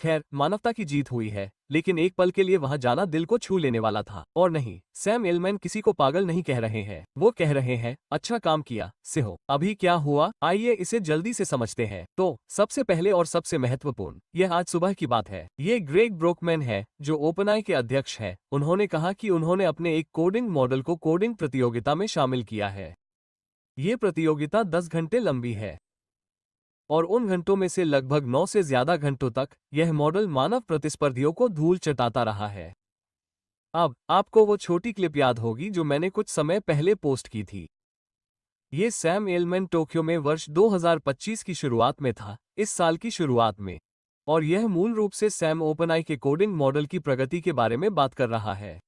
खैर, मानवता की जीत हुई है, लेकिन एक पल के लिए वहां जाना दिल को छू लेने वाला था। और नहीं, सैम एलमैन किसी को पागल नहीं कह रहे हैं। वो कह रहे हैं, अच्छा काम किया सिहो। अभी क्या हुआ, आइए इसे जल्दी से समझते हैं। तो सबसे पहले और सबसे महत्वपूर्ण, यह आज सुबह की बात है। ये ग्रेग ब्रोकमैन है, जो ओपनआई के अध्यक्ष है। उन्होंने कहा कि उन्होंने अपने एक कोडिंग मॉडल को कोडिंग प्रतियोगिता में शामिल किया है। ये प्रतियोगिता 10 घंटे लंबी है और उन घंटों में से लगभग 9 से ज्यादा घंटों तक यह मॉडल मानव प्रतिस्पर्धियों को धूल चटाता रहा है। अब आपको वो छोटी क्लिप याद होगी जो मैंने कुछ समय पहले पोस्ट की थी। ये सैम एलमैन टोक्यो में वर्ष 2025 की शुरुआत में था, इस साल की शुरुआत में। और यह मूल रूप से सैम ओपनआई के कोडिंग मॉडल की प्रगति के बारे में बात कर रहा है।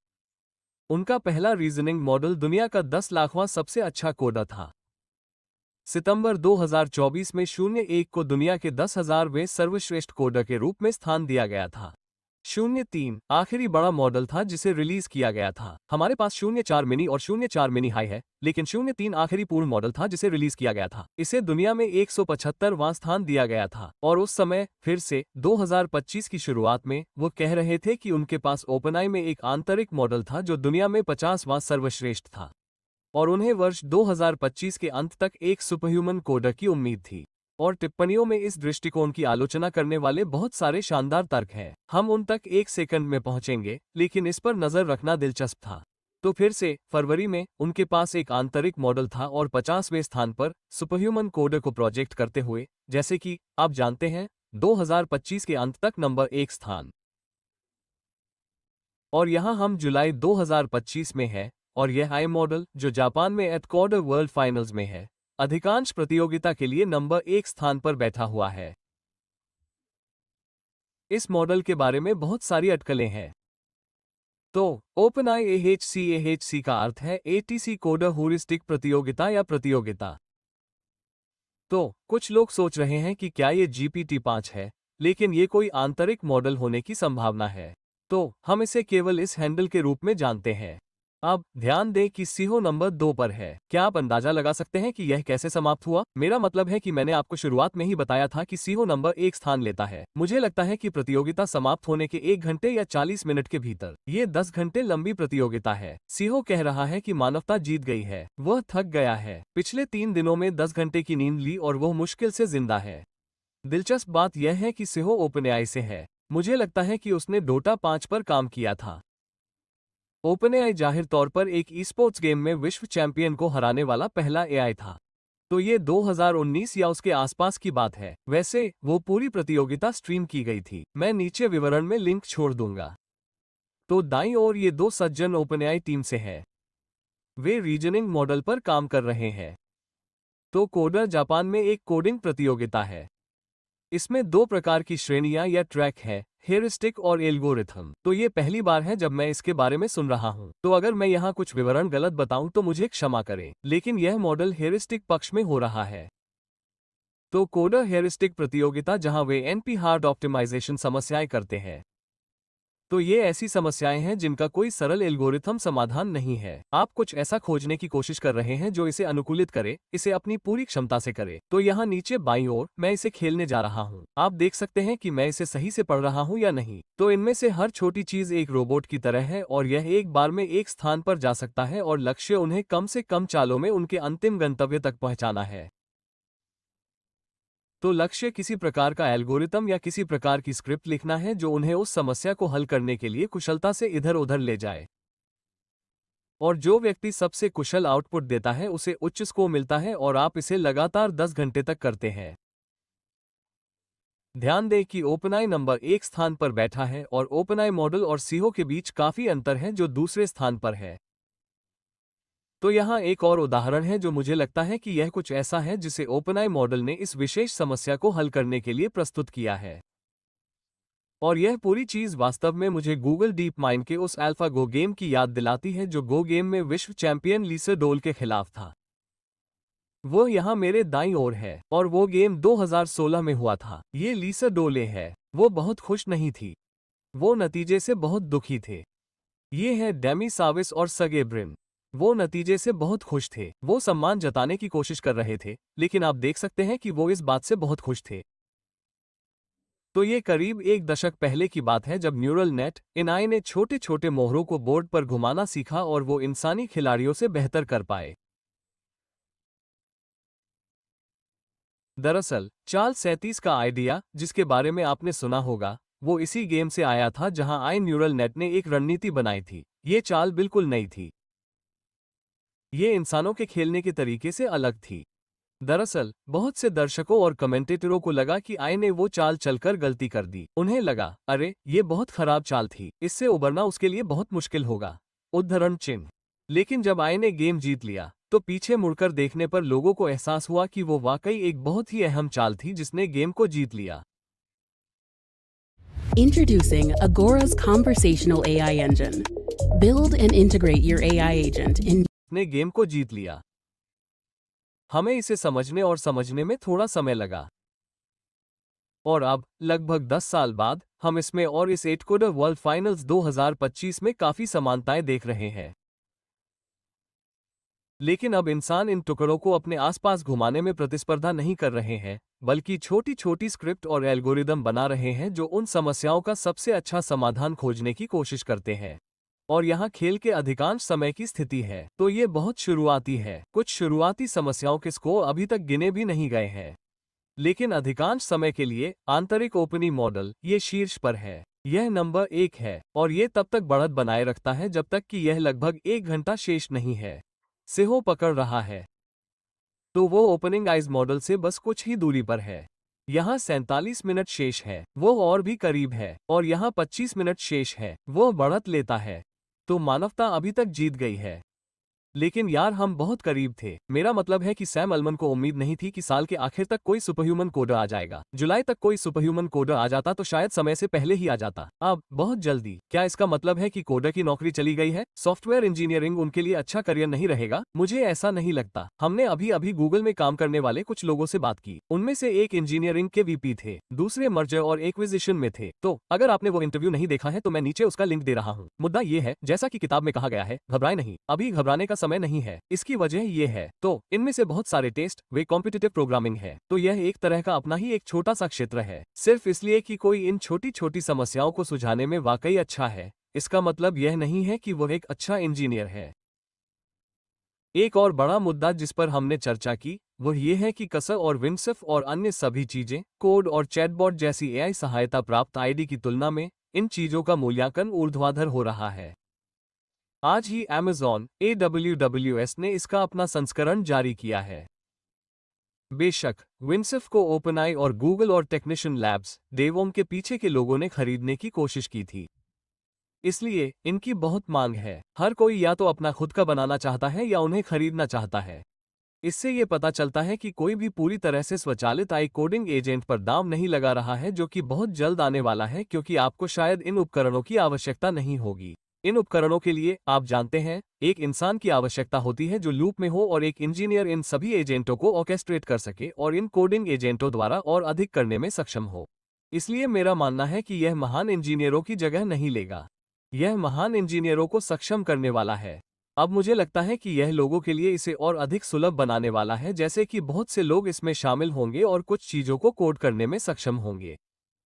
उनका पहला रीजनिंग मॉडल दुनिया का 10 लाखवां सबसे अच्छा कोडर था। सितंबर 2024 में 01 को दुनिया के 10,000वें सर्वश्रेष्ठ कोडर के रूप में स्थान दिया गया था। 03 आखिरी बड़ा मॉडल था जिसे रिलीज किया गया था। हमारे पास 04 मिनी और 04 मिनी हाई है, लेकिन 03 आखिरी पूर्ण मॉडल था जिसे रिलीज किया गया था। इसे दुनिया में 175वां स्थान दिया गया था। और उस समय फिर से 2025 की शुरुआत में वो कह रहे थे कि उनके पास ओपनआई में एक आंतरिक मॉडल था जो दुनिया में 50वां सर्वश्रेष्ठ था। और उन्हें वर्ष 2025 के अंत तक एक सुपरह्यूमन कोडर की उम्मीद थी। और टिप्पणियों में इस दृष्टिकोण की आलोचना करने वाले बहुत सारे शानदार तर्क हैं। हम उन तक एक सेकंड में पहुंचेंगे, लेकिन इस पर नजर रखना दिलचस्प था। तो फिर से फरवरी में उनके पास एक आंतरिक मॉडल था और 50वें स्थान पर सुपरह्यूमन कोडर को प्रोजेक्ट करते हुए, जैसे कि आप जानते हैं, 2025 के अंत तक नंबर 1 स्थान। और यहां हम जुलाई 2025 में हैं, और यह आई मॉडल जो जापान में एट कोडर वर्ल्ड फाइनल्स में है, अधिकांश प्रतियोगिता के लिए नंबर 1 स्थान पर बैठा हुआ है। इस मॉडल के बारे में बहुत सारी अटकलें हैं। तो ओपनआई AHC का अर्थ है ATC कोडर ह्यूरिस्टिक प्रतियोगिता या प्रतियोगिता। तो कुछ लोग सोच रहे हैं कि क्या ये GPT-5 है, लेकिन ये कोई आंतरिक मॉडल होने की संभावना है। तो हम इसे केवल इस हैंडल के रूप में जानते हैं। अब ध्यान दें कि सीहो नंबर 2 पर है। क्या आप अंदाजा लगा सकते हैं कि यह कैसे समाप्त हुआ? मेरा मतलब है कि मैंने आपको शुरुआत में ही बताया था कि सीहो नंबर 1 स्थान लेता है। मुझे लगता है कि प्रतियोगिता समाप्त होने के 1 घंटे या 40 मिनट के भीतर। ये 10 घंटे लंबी प्रतियोगिता है। सीहो कह रहा है कि मानवता जीत गई है। वह थक गया है। पिछले 3 दिनों में 10 घंटे की नींद ली और वह मुश्किल से जिंदा है। दिलचस्प बात यह है कि सीहो ओपनएआई से है। मुझे लगता है कि उसने डोटा 5 पर काम किया था। ओपनएआई जाहिर तौर पर एक ई-स्पोर्ट्स गेम में विश्व चैंपियन को हराने वाला पहला एआई था। तो ये 2019 या उसके आसपास की बात है। वैसे वो पूरी प्रतियोगिता स्ट्रीम की गई थी। मैं नीचे विवरण में लिंक छोड़ दूंगा। तो दाईं ओर ये 2 सज्जन ओपनएआई टीम से हैं। वे रीजनिंग मॉडल पर काम कर रहे हैं। तो कोडर जापान में एक कोडिंग प्रतियोगिता है। इसमें 2 प्रकार की श्रेणियां या ट्रैक है, हेरिस्टिक और एल्गोरिथम। तो ये पहली बार है जब मैं इसके बारे में सुन रहा हूं। तो अगर मैं यहाँ कुछ विवरण गलत बताऊं तो मुझे क्षमा करें, लेकिन यह मॉडल हेरिस्टिक पक्ष में हो रहा है। तो कोडर हेरिस्टिक प्रतियोगिता जहां वे एनपी हार्ड ऑप्टिमाइजेशन समस्याएं करते हैं। तो ये ऐसी समस्याएं हैं जिनका कोई सरल एल्गोरिथम समाधान नहीं है। आप कुछ ऐसा खोजने की कोशिश कर रहे हैं जो इसे अनुकूलित करे, इसे अपनी पूरी क्षमता से करे। तो यहाँ नीचे बाईं ओर मैं इसे खेलने जा रहा हूँ। आप देख सकते हैं कि मैं इसे सही से पढ़ रहा हूँ या नहीं। तो इनमें से हर छोटी चीज एक रोबोट की तरह है और यह एक बार में एक स्थान पर जा सकता है और लक्ष्य उन्हें कम से कम चालों में उनके अंतिम गंतव्य तक पहुंचाना है। तो लक्ष्य किसी प्रकार का एल्गोरिथम या किसी प्रकार की स्क्रिप्ट लिखना है जो उन्हें उस समस्या को हल करने के लिए कुशलता से इधर उधर ले जाए। और जो व्यक्ति सबसे कुशल आउटपुट देता है उसे उच्च स्कोर मिलता है और आप इसे लगातार 10 घंटे तक करते हैं। ध्यान दें कि ओपनआई नंबर 1 स्थान पर बैठा है और ओपनआई मॉडल और सीहो के बीच काफी अंतर है जो दूसरे स्थान पर है। तो यहाँ एक और उदाहरण है जो मुझे लगता है कि यह कुछ ऐसा है जिसे ओपनआई मॉडल ने इस विशेष समस्या को हल करने के लिए प्रस्तुत किया है। और यह पूरी चीज वास्तव में मुझे गूगल डीप माइंड के उस अल्फा गो गेम की याद दिलाती है जो गो गेम में विश्व चैंपियन लीसा डोल के खिलाफ था। वो यहाँ मेरे दाईं ओर है और वो गेम 2016 में हुआ था। ये लीसा डोले है। वो बहुत खुश नहीं थी। वो नतीजे से बहुत दुखी थे। ये है डेमी साविस और सर्गे ब्रिन। वो नतीजे से बहुत खुश थे। वो सम्मान जताने की कोशिश कर रहे थे, लेकिन आप देख सकते हैं कि वो इस बात से बहुत खुश थे। तो ये करीब एक दशक पहले की बात है जब न्यूरल नेट एआई ने छोटे छोटे मोहरों को बोर्ड पर घुमाना सीखा और वो इंसानी खिलाड़ियों से बेहतर कर पाए। दरअसल चार्ल्स 37 का आइडिया, जिसके बारे में आपने सुना होगा, वो इसी गेम से आया था जहां आई न्यूरल नेट ने एक रणनीति बनाई थी। ये चाल बिल्कुल नई थी। ये इंसानों के खेलने के तरीके से अलग थी। दरअसल बहुत से दर्शकों और कमेंटेटरों को लगा कि आई ने वो चाल चलकर गलती कर दी। उन्हें लगा, अरे ये बहुत खराब चाल थी, इससे उबरना उसके लिए बहुत मुश्किल होगा। उद्धरण चिन्ह। लेकिन जब आई ने गेम जीत लिया तो पीछे मुड़कर देखने पर लोगों को एहसास हुआ कि वो वाकई एक बहुत ही अहम चाल थी जिसने गेम को जीत लिया। Introducing Agora's conversational AI engine. Build and integrate your AI agent in ने गेम को जीत लिया। हमें इसे समझने और समझने में थोड़ा समय लगा, और अब लगभग 10 साल बाद हम इसमें और इस 8 कोडर वर्ल्ड फाइनल्स 2025 में काफी समानताएं देख रहे हैं। लेकिन अब इंसान इन टुकड़ों को अपने आसपास घुमाने में प्रतिस्पर्धा नहीं कर रहे हैं, बल्कि छोटी छोटी स्क्रिप्ट और एल्गोरिदम बना रहे हैं जो उन समस्याओं का सबसे अच्छा समाधान खोजने की कोशिश करते हैं। और यहाँ खेल के अधिकांश समय की स्थिति है तो ये बहुत शुरुआती है। कुछ शुरुआती समस्याओं के स्कोर अभी तक गिने भी नहीं गए हैं, लेकिन अधिकांश समय के लिए आंतरिक ओपनी मॉडल ये शीर्ष पर है। यह नंबर 1 है और ये तब तक बढ़त बनाए रखता है जब तक कि यह लगभग 1 घंटा शेष नहीं है सेहो पकड़ रहा है। तो वो ओपनिंग आइज मॉडल से बस कुछ ही दूरी पर है। यहाँ 47 मिनट शेष है, वो और भी करीब है, और यहाँ 25 मिनट शेष है, वो बढ़त लेता है। तो मानवता अभी तक जीत गई है। लेकिन यार हम बहुत करीब थे। मेरा मतलब है कि सैम अल्मन को उम्मीद नहीं थी कि साल के आखिर तक कोई सुपरह्यूमन कोडर आ जाएगा। जुलाई तक कोई सुपरह्यूमन कोडर आ जाता तो शायद समय से पहले ही आ जाता। अब बहुत जल्दी। क्या इसका मतलब है कि कोडर की नौकरी चली गई है? सॉफ्टवेयर इंजीनियरिंग उनके लिए अच्छा करियर नहीं रहेगा? मुझे ऐसा नहीं लगता। हमने अभी अभी गूगल में काम करने वाले कुछ लोगों से बात की। उनमें से एक इंजीनियरिंग के वीपी थे, दूसरे मर्जर और एक्विजिशन में थे। तो अगर आपने वो इंटरव्यू नहीं देखा है तो मैं नीचे उसका लिंक दे रहा हूँ। मुद्दा ये है, जैसा कि किताब में कहा गया है, घबराए नहीं, अभी घबराने का समय नहीं है। इसकी वजह ये है, तो इनमें से बहुत सारे टेस्ट वे कॉम्पिटिटिव प्रोग्रामिंग है। तो यह एक तरह का अपना ही एक छोटा सा क्षेत्र है, सिर्फ इसलिए कि कोई इन छोटी छोटी समस्याओं को सुलझाने में वाकई अच्छा है। इसका मतलब यह नहीं है कि वह एक अच्छा इंजीनियर है। एक और बड़ा मुद्दा जिस पर हमने चर्चा की वह यह है कि कसर और विंडसर्फ और अन्य सभी चीजें, कोड और चैटबॉट जैसी एआई सहायता प्राप्त आईडी की तुलना में इन चीजों का मूल्यांकन ऊर्ध्वाधर हो रहा है। आज ही Amazon AWS ने इसका अपना संस्करण जारी किया है। बेशक विंडसर्फ को ओपनआई और गूगल और टेक्निशियन लैब्स डेवोम के पीछे के लोगों ने खरीदने की कोशिश की थी, इसलिए इनकी बहुत मांग है। हर कोई या तो अपना खुद का बनाना चाहता है या उन्हें खरीदना चाहता है। इससे ये पता चलता है कि कोई भी पूरी तरह से स्वचालित आई कोडिंग एजेंट पर दाम नहीं लगा रहा है, जो कि बहुत जल्द आने वाला है, क्योंकि आपको शायद इन उपकरणों की आवश्यकता नहीं होगी। इन उपकरणों के लिए, आप जानते हैं, एक इंसान की आवश्यकता होती है जो लूप में हो और एक इंजीनियर इन सभी एजेंटों को ऑर्केस्ट्रेट कर सके और इन कोडिंग एजेंटों द्वारा और अधिक करने में सक्षम हो। इसलिए मेरा मानना है कि यह महान इंजीनियरों की जगह नहीं लेगा, यह महान इंजीनियरों को सक्षम करने वाला है। अब मुझे लगता है कि यह लोगों के लिए इसे और अधिक सुलभ बनाने वाला है, जैसे कि बहुत से लोग इसमें शामिल होंगे और कुछ चीजों को कोड करने में सक्षम होंगे।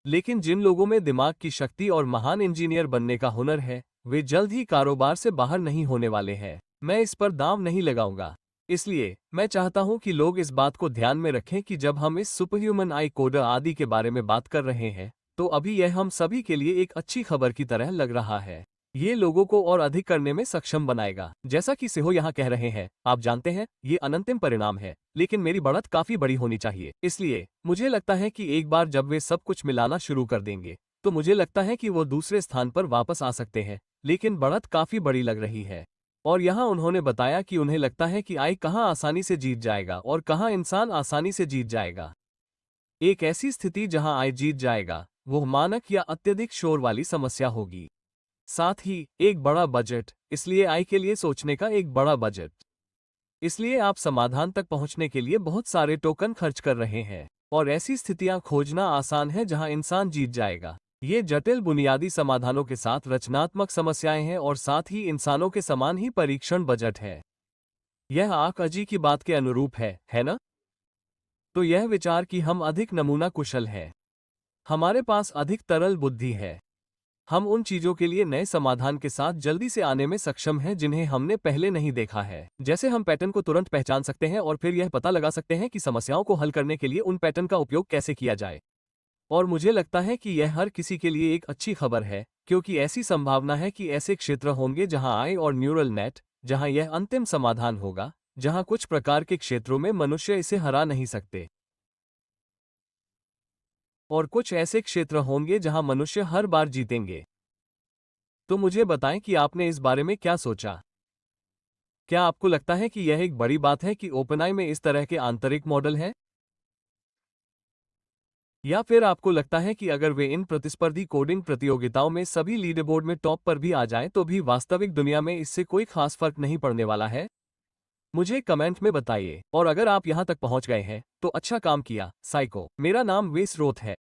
लेकिन जिन लोगों में दिमाग की शक्ति और महान इंजीनियर बनने का हुनर है, वे जल्द ही कारोबार से बाहर नहीं होने वाले हैं। मैं इस पर दाम नहीं लगाऊंगा। इसलिए मैं चाहता हूं कि लोग इस बात को ध्यान में रखें कि जब हम इस सुपरह्यूमन आई कोडर आदि के बारे में बात कर रहे हैं, तो अभी यह हम सभी के लिए एक अच्छी खबर की तरह लग रहा है। ये लोगों को और अधिक करने में सक्षम बनाएगा। जैसा कि सेहो यहाँ कह रहे हैं, आप जानते हैं, ये अनंतिम परिणाम है, लेकिन मेरी बढ़त काफी बड़ी होनी चाहिए। इसलिए मुझे लगता है कि एक बार जब वे सब कुछ मिलाना शुरू कर देंगे, तो मुझे लगता है कि वो दूसरे स्थान पर वापस आ सकते हैं, लेकिन बढ़त काफी बड़ी लग रही है। और यहाँ उन्होंने बताया कि उन्हें लगता है कि आई कहाँ आसानी से जीत जाएगा और कहाँ इंसान आसानी से जीत जाएगा। एक ऐसी स्थिति जहाँ आई जीत जाएगा, वो मानक या अत्यधिक शोर वाली समस्या होगी। साथ ही एक बड़ा बजट, इसलिए आई के लिए सोचने का एक बड़ा बजट। इसलिए आप समाधान तक पहुंचने के लिए बहुत सारे टोकन खर्च कर रहे हैं, और ऐसी स्थितियां खोजना आसान है जहां इंसान जीत जाएगा। ये जटिल बुनियादी समाधानों के साथ रचनात्मक समस्याएं हैं और साथ ही इंसानों के समान ही परीक्षण बजट है। यह आक अजी की बात के अनुरूप है ना? तो यह विचार कि हम अधिक नमूना कुशल हैं। हमारे पास अधिक तरल बुद्धि है। हम उन चीजों के लिए नए समाधान के साथ जल्दी से आने में सक्षम हैं जिन्हें हमने पहले नहीं देखा है। जैसे हम पैटर्न को तुरंत पहचान सकते हैं और फिर यह पता लगा सकते हैं कि समस्याओं को हल करने के लिए उन पैटर्न का उपयोग कैसे किया जाए। और मुझे लगता है कि यह हर किसी के लिए एक अच्छी खबर है, क्योंकि ऐसी संभावना है कि ऐसे क्षेत्र होंगे जहां आई और न्यूरल नेट, जहां यह अंतिम समाधान होगा, जहां कुछ प्रकार के क्षेत्रों में मनुष्य इसे हरा नहीं सकते। और कुछ ऐसे क्षेत्र होंगे जहां मनुष्य हर बार जीतेंगे। तो मुझे बताएं कि आपने इस बारे में क्या सोचा। क्या आपको लगता है कि यह एक बड़ी बात है कि ओपनआई में इस तरह के आंतरिक मॉडल हैं? या फिर आपको लगता है कि अगर वे इन प्रतिस्पर्धी कोडिंग प्रतियोगिताओं में सभी लीडरबोर्ड में टॉप पर भी आ जाएं तो भी वास्तविक दुनिया में इससे कोई खास फर्क नहीं पड़ने वाला है? मुझे कमेंट में बताइए। और अगर आप यहां तक पहुंच गए हैं तो अच्छा काम किया, साइको। मेरा नाम वेस रोथ है।